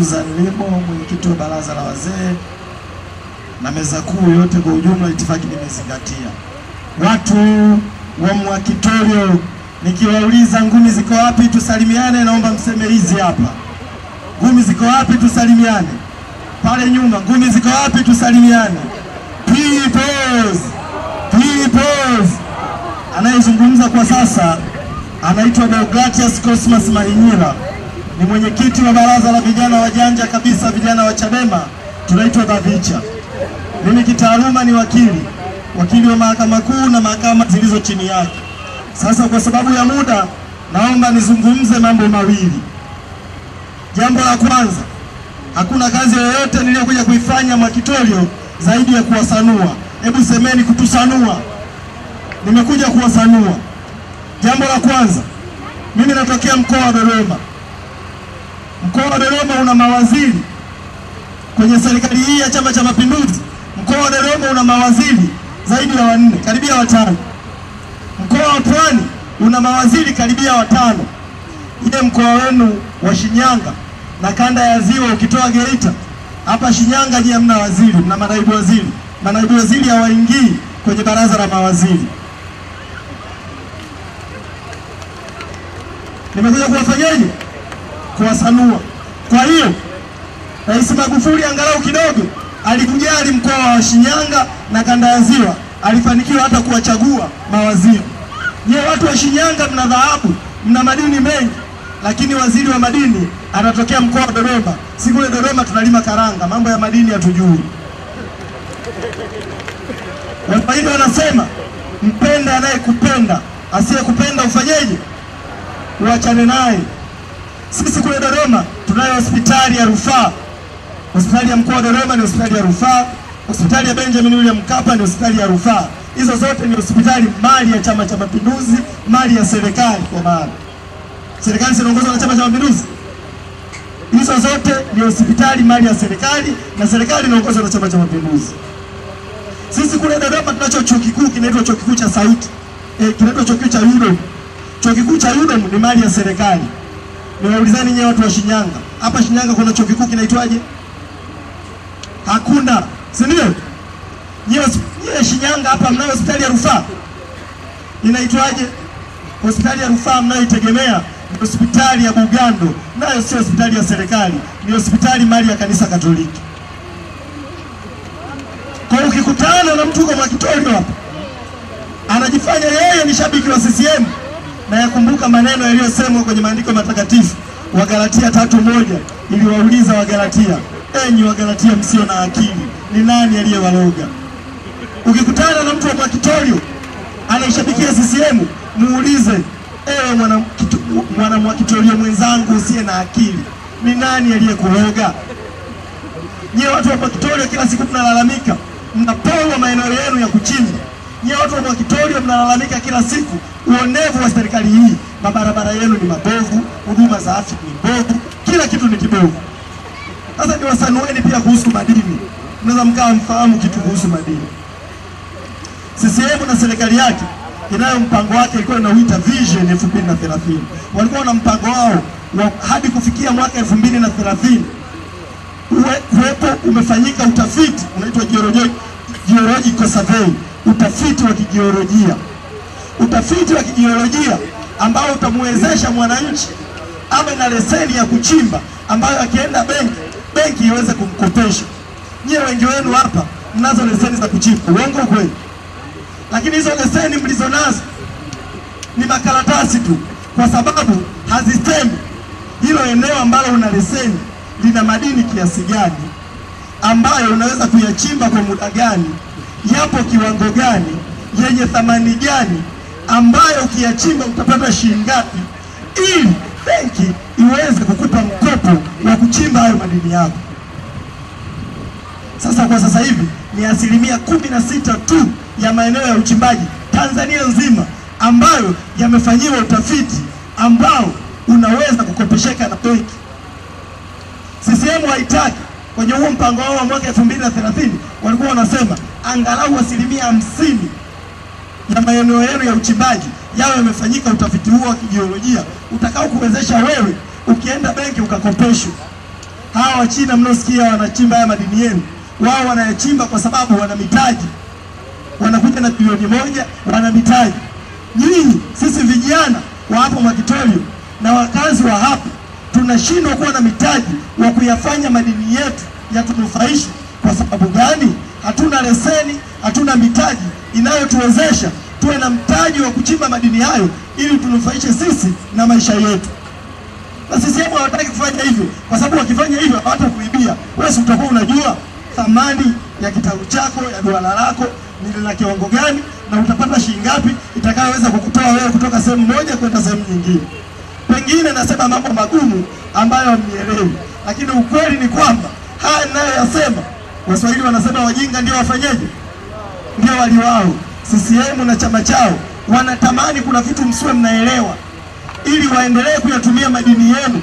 Susan Limo, mwenyekiti wa baraza la wazee na meza kuu yote kwa ujumla, itifaki nimezingatia. Watu wa Mwakitorio, nikiwauliza ngumi ziko wapi tusalimiane, naomba mseme hizi hapa. Ngumi ziko wapi tusalimiane? Pale nyuma, ngumi ziko wapi tusalimiane? Peoples! Peoples! Anayezungumza kwa sasa anaitwa Deogratius Cosmas Mahinyila, ni mwenyekiti wa baraza la vijana wajanja kabisa, vijana wa Chadema, tunaitwa Bavicha. Mimi kitaaluma ni wakili wa mahakama kuu na mahakama zilizo chini yake. Sasa kwa sababu ya muda, naomba nizungumze mambo mawili. Jambo la kwanza, hakuna kazi yoyote niliyokuja kuifanya Mwakitorio zaidi ya kuwasanua. Hebu semeni kutusanua. Nimekuja kuwasanua. Jambo la kwanza, mimi natokea mkoa wa Dodoma. Mkoa wa Dodoma una mawaziri. Kwenye serikali hii ya Chama cha Mapinduzi, mkoa wa Dodoma una mawaziri zaidi ya 4, karibia 5. Mkoa wa Pwani una mawaziri karibia 5. Ile mkoa wenu wa Shinyanga na kanda ya Ziwa ukitoa Geita, hapa Shinyanga je, mna waziri, mna manaibu waziri. Manaibu waziri hawaingii kwenye baraza la mawaziri. Nimekuja kuwafanyaje? Kuwasanua. Kwa hiyo Rais Magufuli angalau kidogo alikujali mkoa wa Shinyanga na kanda ya Ziwa, alifanikiwa hata kuwachagua mawaziri. Nye watu wa Shinyanga mna dhahabu, mna madini mengi, lakini waziri wa madini anatokea mkoa wa Dodoma. Si kule Dodoma tunalima karanga, mambo ya madini hatujui. Waswahili wanasema mpende anayekupenda, asiyekupenda ufanyeje? Uachane naye. Sisi kule Dodoma tunayo hospitali ya rufaa. Hospitali ya mkoa wa Dodoma ni hospitali ya rufaa. Hospitali ya Benjamin William Mkapa ni hospitali ya rufaa. Hizo zote ni hospitali mali ya Chama cha Mapinduzi, mali ya serikali. Kwa maana serikali inaongozwa na Chama cha Mapinduzi. Hizo zote ni hospitali mali ya serikali, na serikali inaongozwa na Chama cha Mapinduzi. Sisi kule Dodoma tunacho chuo kikuu kinaitwa chuo kikuu cha Sauti. Kinaitwa chuo kikuu cha UDOM. Chuo kikuu cha UDOM ni mali ya serikali. Niwaulizeni nyewe watu wa Shinyanga, hapa Shinyanga kuna chuo kikuu kinaitwaje? Hakuna, si ndio? Nyewe Shinyanga hapa mnayo hospitali ya rufaa. Inaitwaje? Hospitali ya rufaa mnayoitegemea ni hospitali ya Bugando, nayo sio hospitali ya serikali, ni hospitali mali ya kanisa Katoliki. Kwa ukikutana na mtu kama Mwakitorio hapa, anajifanya yeye ni shabiki wa CCM, na yakumbuka maneno yaliyosemwa kwenye maandiko matakatifu, Wagalatia 3:1, iliwauliza Wagalatia, enyi Wagalatia msio na akili, ni nani aliyewaloga? Ukikutana na mtu wa Mwakitorio anaishabikia CCM, muulize, ewe mwana Mwakitorio mwenzangu usiye na akili, ni nani aliyekuloga? Nyie watu wa Mwakitorio kila siku mnalalamika, mnaporwa maeneo yenu ya kuchimba. Nyie watu wa Mwakitorio mnalalamika kila siku uonevu wa serikali hii. Mabarabara yenu ni mabovu, huduma za afya ni mbovu, kila kitu ni kibovu. Sasa ni wasanueni pia kuhusu madini. Mnaweza mkawa mfahamu kitu kuhusu madini. CCM na serikali yake inayo mpango wake, ilikuwa inauita Vision 2030. Walikuwa na mpango wao hadi kufikia mwaka 2030 uwepo umefanyika utafiti unaitwa geological survey, utafiti wa kijiolojia. Utafiti wa kijiolojia ambao utamwezesha mwananchi awe na leseni ya kuchimba, ambayo akienda benki iweze kumkopesha. Nyie wengi wenu hapa mnazo leseni za kuchimba, uongo kweli? Lakini hizo leseni mlizonazo ni makaratasi tu, kwa sababu hazisemi hilo eneo ambalo una leseni lina madini kiasi gani, ambayo unaweza kuyachimba kwa muda gani, yapo kiwango gani, yenye thamani gani, ambayo ukiyachimba utapata shilingi ngapi, ili benki iweze kukupa mkopo wa kuchimba hayo madini yako. Sasa kwa sasa hivi ni 16% tu ya maeneo ya uchimbaji Tanzania nzima ambayo yamefanyiwa utafiti ambao unaweza kukopesheka na benki. CCM haitaki. Kwenye huo mpango wao wa mwaka 2030 walikuwa wanasema angalau 50% ya maeneo yenu ya uchimbaji yawe yamefanyika utafiti huo wa kijiolojia utakao kuwezesha wewe ukienda benki ukakopeshwa. Hawa wa China mnaosikia wanachimba haya madini yenu, wao wanayachimba kwa sababu wana mitaji. Wanakuja na bilioni 1, wana mitaji. Nyinyi sisi vijana wa hapo Mwakitorio na wakazi wa hapo tunashindwa kuwa na mitaji wa kuyafanya madini yetu yatunufaishe. Kwa sababu gani? Hatuna leseni, hatuna mitaji inayotuwezesha tuwe na mtaji wa kuchimba madini hayo ili tunufaishe sisi na maisha yetu. Na sisi hapo hawataki kufanya hivyo, kwa sababu wakifanya hivyo hawatakuibia. Wewe si utakuwa unajua thamani ya kitabu chako, ya duara lako ni la kiwango gani, na utapata shilingi ngapi itakayoweza kukutoa wewe kutoka sehemu moja kwenda sehemu nyingine. Pengine nasema mambo magumu ambayo hamnielewi, lakini ukweli ni kwamba haya ninayoyasema, Waswahili wanasema wajinga ndio wafanyeje, ndio wali wao. CCM na chama chao wanatamani kuna vitu msiwe mnaelewa, ili waendelee kuyatumia madini yenu,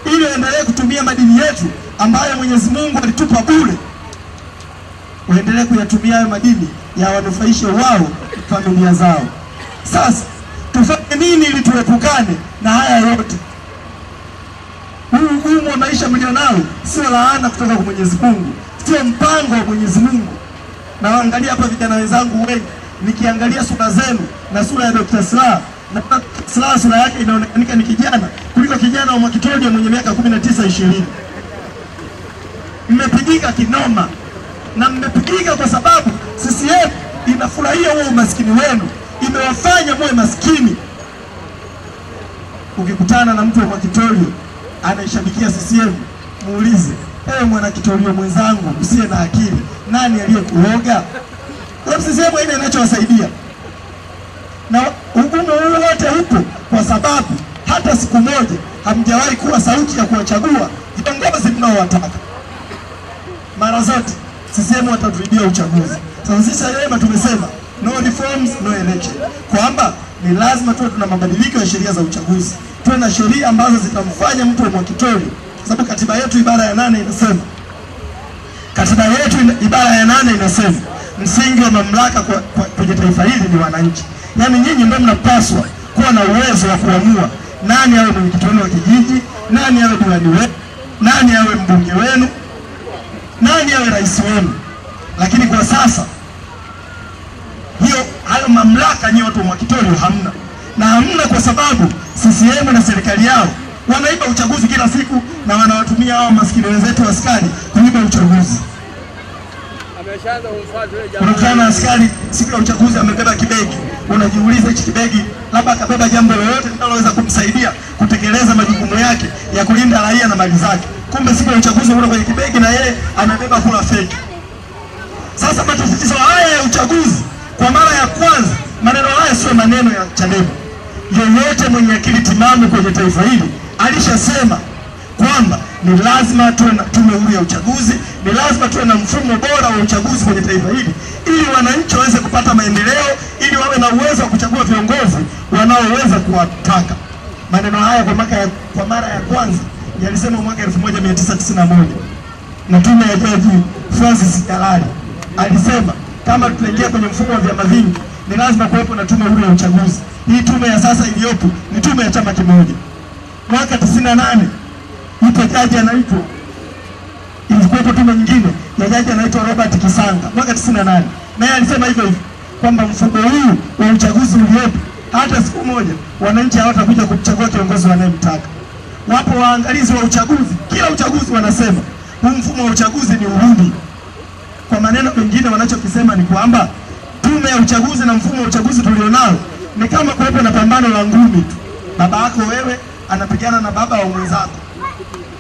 ili waendelee kutumia madini yetu ambayo Mwenyezi Mungu alitupa bure. Waendelee kuyatumia hayo madini ya wanufaishe wao, familia zao. Sasa tufanye nini ili tuepukane na haya yote? Huu ugumu wa maisha mlionao sio laana kutoka kwa Mwenyezi Mungu, sio mpango wa Mwenyezi Mungu. Na waangalia hapa vijana wenzangu wengi, nikiangalia sura zenu na sura ya Dr. Slaa, na Slaa sura yake inaonekana ni kijana kuliko kijana wa Mwakitorio mwenye miaka 19-20. Mmepigika kinoma, na mmepigika kwa sababu CCM inafurahia huo umaskini wenu, imewafanya muwe maskini. Ukikutana na mtu wa Mwakitorio anaishabikia CCM, muulize, ewe mwana Kitorio mwenzangu usiye na akili, nani aliyekuoga? Kwa CCM haina inachowasaidia. Na ugumu huu wote upo kwa sababu hata siku moja hamjawahi kuwa sauti ya kuwachagua viongozi mnaowataka. Mara zote CCM watatuibia uchaguzi. Sasa sisi Chadema tumesema no reforms no election, kwamba ni lazima tuwe tuna mabadiliko ya sheria za uchaguzi, tuwe na sheria ambazo zitamfanya mtu wa Mwakitorio, kwa sababu katiba yetu ibara ya 8 inasema, katiba yetu ibara ya 8 inasema msingi wa mamlaka kwenye taifa hili ni wananchi. Yaani nyinyi ndio mnapaswa kuwa na uwezo wa kuamua nani awe mwenyekiti wenu wa kijiji, nani awe diwani wenu, nani awe mbunge wenu, nani awe rais wenu. Lakini kwa sasa hayo mamlaka nyinyi watu wa Mwakitorio hamna. Na hamna kwa sababu CCM na serikali yao wanaiba uchaguzi kila siku, na wanawatumia hao maskini wenzetu askari kuiba uchaguzi. Unakutana askari siku ya uchaguzi amebeba kibegi, unajiuliza hichi kibegi labda akabeba jambo lolote linaloweza kumsaidia kutekeleza majukumu yake ya kulinda raia na mali zake. Kumbe siku ya uchaguzi una kwenye kibegi na yeye anabeba kula feki. Sasa matatizo haya ya uchaguzi, kwa mara ya kwanza, maneno haya sio maneno ya Chadema. Yeyote mwenye akili timamu kwenye taifa hili alishasema kwamba ni lazima tuwe na tume huru ya uchaguzi, ni lazima tuwe na mfumo bora wa uchaguzi kwenye taifa hili, ili wananchi waweze kupata maendeleo, ili wawe na uwezo wa kuchagua viongozi wanaoweza kuwataka. Maneno haya kwa mara ya kwanza yalisema mwaka 1991 na tume ya Jaji Francis Jalali. Alisema kama tunaingia kwenye mfumo wa vyama vingi, ni lazima kuwepo na tume huru ya uchaguzi. Hii tume ya sasa iliyopo ni tume ya chama kimoja. Mwaka 98 ipo jaji anaitwa, ilikuwepo tume nyingine ya jaji anaitwa Robert Kisanga mwaka 98, naye alisema hivyo hivyo kwamba mfumo huu wa uchaguzi uliopo, hata siku moja wananchi hawatakuja kuchagua kiongozi wanayemtaka. Wapo waangalizi wa uchaguzi, kila uchaguzi wanasema huu mfumo wa uchaguzi ni uhuni. Kwa maneno mengine wanachokisema ni kwamba tume ya uchaguzi na mfumo wa uchaguzi tulionao ni kama kuwepo na pambano la ngumi tu. Baba yako wewe anapigana na baba wa mwenzako,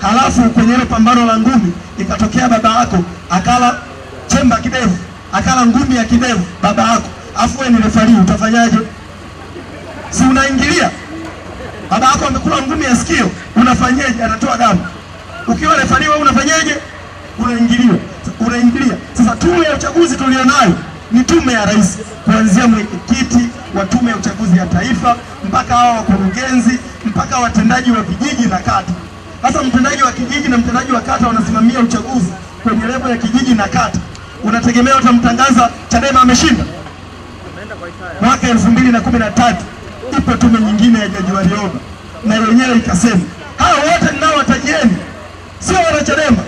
halafu kwenye ile pambano la ngumi ikatokea baba yako akala chemba kidevu, akala ngumi ya kidevu baba yako, afu wewe ni refari, utafanyaje? Si unaingilia? Baba yako amekula ngumi ya sikio, unafanyaje? Anatoa damu. Ukiwa refari wewe unafanyaje? Unaingilia. Sasa tume ya uchaguzi tulionayo ni tume ya rais, kuanzia mwenyekiti wa tume ya uchaguzi ya taifa mpaka hao wakurugenzi mpaka watendaji wa vijiji na kata. Sasa mtendaji wa kijiji na mtendaji wa kata wanasimamia uchaguzi kwenye level ya kijiji na kata. Unategemea watamtangaza Chadema ameshinda? Mwaka 2013 ipo tume nyingine ya Jaji Warioba, na yenyewe ikasema hao wote ninao watajieni, sio wana Chadema,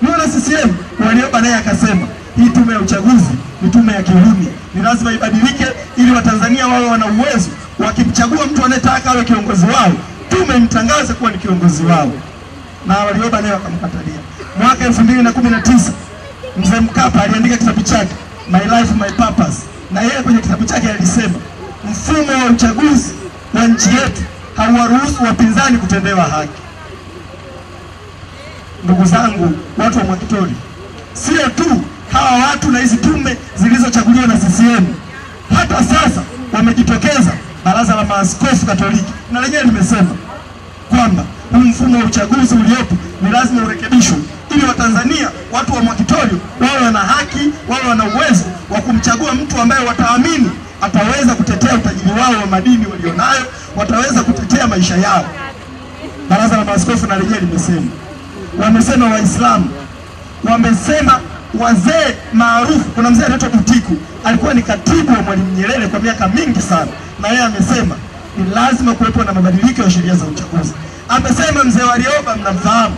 ni wana CCM. Warioba naye akasema hii tume ya uchaguzi ni tume ya kihuni, ni lazima ibadilike ili Watanzania wao wana uwezo wakimchagua mtu anayetaka awe kiongozi wao, tume imtangaze kuwa ni kiongozi wao. Na Warioba naye akamkatalia. Mwaka 2019 Mzee Mkapa aliandika kitabu chake My Life My Purpose, na yeye kwenye kitabu chake alisema mfumo wa uchaguzi wa nchi yetu hauwaruhusu wapinzani kutendewa haki. Ndugu zangu, watu wa Mwakitori, sio tu hawa watu na hizi tume zilizochaguliwa na CCM, hata sasa wamejitokeza Baraza la Maaskofu Katoliki na lenyewe limesema kwamba huu mfumo wa uchaguzi uliopo ni lazima urekebishwe ili Watanzania, watu wa Mwakitori wao wana haki, wao wana uwezo wa kumchagua mtu ambaye wataamini ataweza kutetea utajiri wao wa madini walionayo, wataweza kutetea maisha yao. Baraza la Maaskofu na lenyewe limesema, wamesema Waislamu, wamesema wazee maarufu. Kuna mzee anaitwa Butiku, alikuwa ni katibu wa Mwalimu Nyerere kwa miaka mingi sana, na yeye amesema ni lazima kuwepo na mabadiliko ya sheria za uchaguzi. Amesema mzee Warioba, mnamfahamu,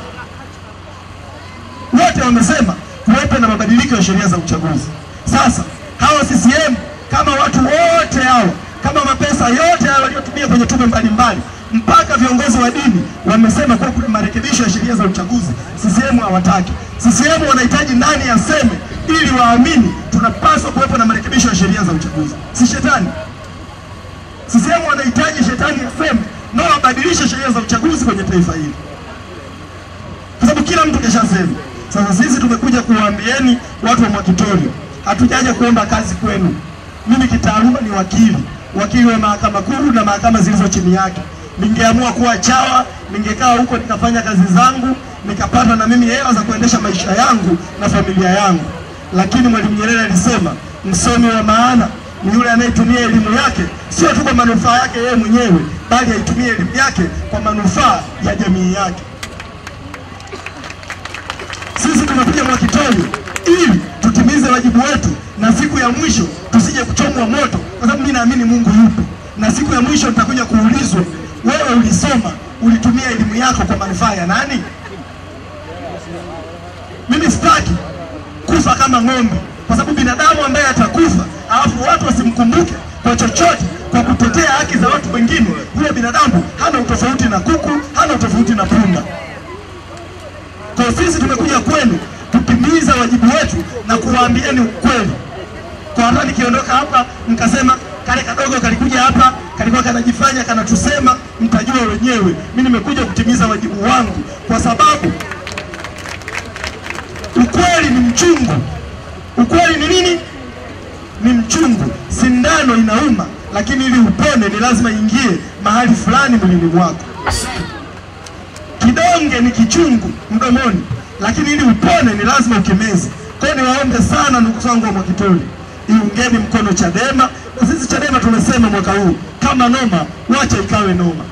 wote wamesema kuwepo na mabadiliko ya sheria za uchaguzi. Sasa hawa CCM, kama watu wote hawa, kama mapesa yote hayo waliotumia kwenye tume mbalimbali, mpaka viongozi wa dini wamesema kwa kuna marekebisho ya sheria za uchaguzi, CCM hawataki. CCM wanahitaji nani aseme ili waamini tunapaswa kuwepo na marekebisho ya sheria za uchaguzi? Si shetani. CCM wanahitaji shetani aseme na wabadilishe sheria za uchaguzi kwenye taifa hili, kwa sababu kila mtu keshasema. Sasa sisi tumekuja kuwaambieni watu wa Mwakitori, hatujaja kuomba kazi kwenu. Mimi kitaaluma ni wakili wa mahakama kuu na mahakama zilizo chini yake. Ningeamua kuwa chawa, ningekaa huko nikafanya kazi zangu, nikapata na mimi hela za kuendesha maisha yangu na familia yangu. Lakini Mwalimu Nyerere alisema msomi wa maana ni yule anayetumia elimu yake sio tu kwa manufaa yake yeye mwenyewe, bali aitumie elimu yake kwa manufaa ya jamii yake. Sisi tumekuja Mwakitori ili tutimize wajibu wetu, na siku ya mwisho tusije kuchomwa moto, kwa sababu mimi naamini Mungu yupo, na siku ya mwisho nitakuja kuulizwa, wewe ulisoma, ulitumia elimu yako kwa manufaa ya nani? Mimi sitaki kufa kama ng'ombe, kwa sababu binadamu ambaye atakufa alafu watu wasimkumbuke kwa chochote, kwa kutetea haki za watu wengine, huyo binadamu hana utofauti na kuku, hana utofauti na punda. Kwa sisi tumekuja kwenu kutimiza wajibu wetu na kuwaambieni ukweli. Kwa hata nikiondoka hapa mkasema kale kadogo kalikuja hapa kalikuwa kanajifanya kanatusema, mtajua wenyewe. Mimi nimekuja kutimiza wajibu wangu, kwa sababu ukweli ni mchungu. Ukweli ni nini? Ni mchungu. Sindano inauma, lakini ili upone ni lazima ingie mahali fulani mwilini mwako. Kidonge ni kichungu mdomoni, lakini ili upone ni lazima ukimeze. Kwa hiyo niwaombe sana ndugu zangu wa Mwakitori, iungeni mkono Chadema. Na sisi Chadema tumesema mwaka huu kama noma, wacha ikawe noma.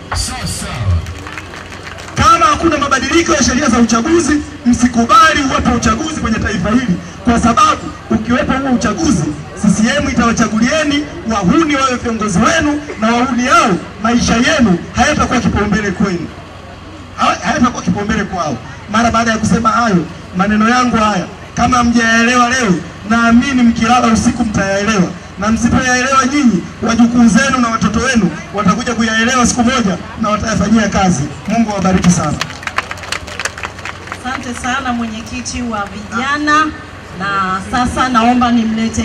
Kama hakuna mabadiliko ya sheria za uchaguzi, msikubali uwepo uchaguzi kwenye taifa hili, kwa sababu ukiwepo huo uchaguzi, CCM itawachagulieni wahuni wawe viongozi wenu, na wahuni hao maisha yenu hayatakuwa kipaumbele kwenu, hayatakuwa kipaumbele kwao. Mara baada ya kusema hayo, maneno yangu haya kama mjaelewa leo, naamini mkilala usiku mtayaelewa, na msipoyaelewa nyinyi, wajukuu zenu na watoto wenu watakuja kuyaelewa siku moja na watayafanyia kazi. Mungu awabariki sana. Asante sana mwenyekiti wa vijana, na sasa naomba nimlete